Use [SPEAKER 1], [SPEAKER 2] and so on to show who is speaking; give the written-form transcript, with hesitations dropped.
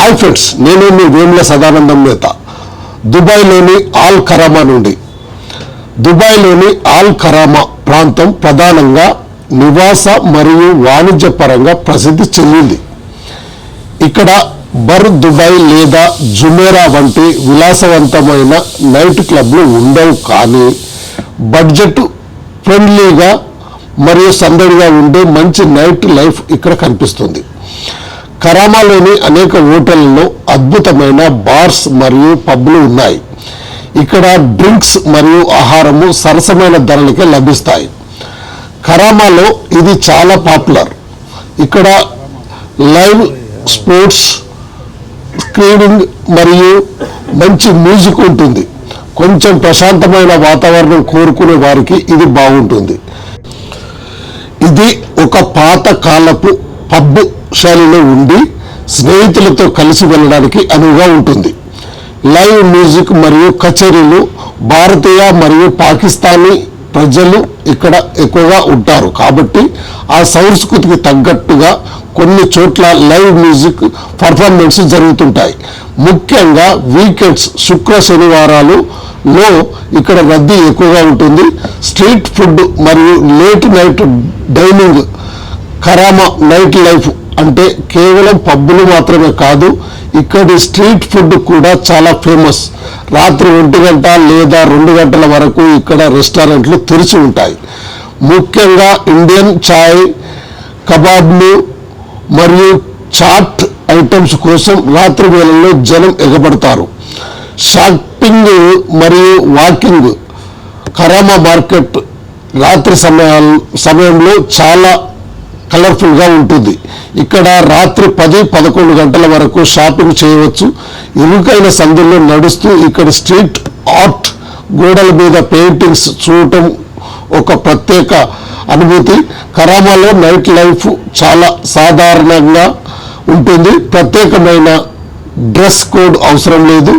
[SPEAKER 1] Hi friends, నేను మీ వేముల సదానందం నేత. దుబాయ్లోని all కరామా నుండి. దుబాయ్లోని ఆల్ కరామా ప్రాంతం ప్రధానంగా నివాస మరియు వాణిజ్య పరంగా ప్రసిద్ధి చెందింది. ఇక్కడ బర్ దుబాయ్ లేదా జుమేరా వంటి విలాసవంతమైన నైట్ క్లబ్లు ఉండవు, కానీ బడ్జెట్ ఫ్రెండ్లీగా మరియు సందడిగా ఉండే మంచి నైట్ లైఫ్ ఇక్కడ కనిపిస్తుంది. కరామాలోని అనేక హోటళ్లలో అద్భుతమైన బార్స్ మరియు పబ్లు ఉన్నాయి. ఇక్కడ డ్రింక్స్ మరియు ఆహారము సరసమైన ధరలకే లభిస్తాయి. కరామాలో ఇది చాలా పాపులర్. ఇక్కడ లైవ్ స్పోర్ట్స్ స్క్రీనింగ్ మరియు మంచి మ్యూజిక్ ఉంటుంది. కొంచెం ప్రశాంతమైన వాతావరణం కోరుకునే వారికి ఇది బాగుంటుంది. ఇది ఒక పాత కాలపు పబ్ శైలిలో ఉండి స్నేహితులతో కలిసి వెళ్ళడానికి అనువుగా ఉంటుంది. లైవ్ మ్యూజిక్ మరియు కచేరీలు. భారతీయ మరియు పాకిస్తానీ ప్రజలు ఇక్కడ ఎక్కువగా ఉంటారు, కాబట్టి ఆ సంస్కృతికి తగ్గట్టుగా కొన్ని చోట్ల లైవ్ మ్యూజిక్ పర్ఫార్మెన్స్ జరుగుతుంటాయి. ముఖ్యంగా వీకెండ్స్, శుక్ర శనివారాలలో ఇక్కడ రద్దీ ఎక్కువగా ఉంటుంది. స్ట్రీట్ ఫుడ్ మరియు late night dining. Karama nightlife అంటే కేవలం పబ్బులు మాత్రమే కాదు, ఇక్కడి స్ట్రీట్ ఫుడ్ కూడా చాలా ఫేమస్. రాత్రి 1 గంట లేదా 2 గంటల వరకు ఇక్కడ రెస్టారెంట్లు తెరిచి ఉంటాయి. ముఖ్యంగా ఇండియన్ చాయ్, కబాబ్లు మరియు చాట్ ఐటమ్స్ కోసం రాత్రి వేళల్లో జనం ఎగబడతారు. షాపింగ్ మరియు వాకింగ్. కరామా మార్కెట్ రాత్రి సమయంలో చాలా కలర్ఫుల్గా ఉంటుంది. ఇక్కడ రాత్రి 10-11 గంటల వరకు షాపింగ్ చేయవచ్చు. ఇరుకైన సందుల్లో నడుస్తూ ఇక్కడ స్ట్రీట్ ఆర్ట్, గోడల మీద పెయింటింగ్స్ చూడటం ఒక ప్రత్యేక అనుభూతి. కరామాలో నైట్ లైఫ్ చాలా సాధారణంగా ఉంటుంది. ప్రత్యేకమైన డ్రెస్ కోడ్ అవసరం లేదు.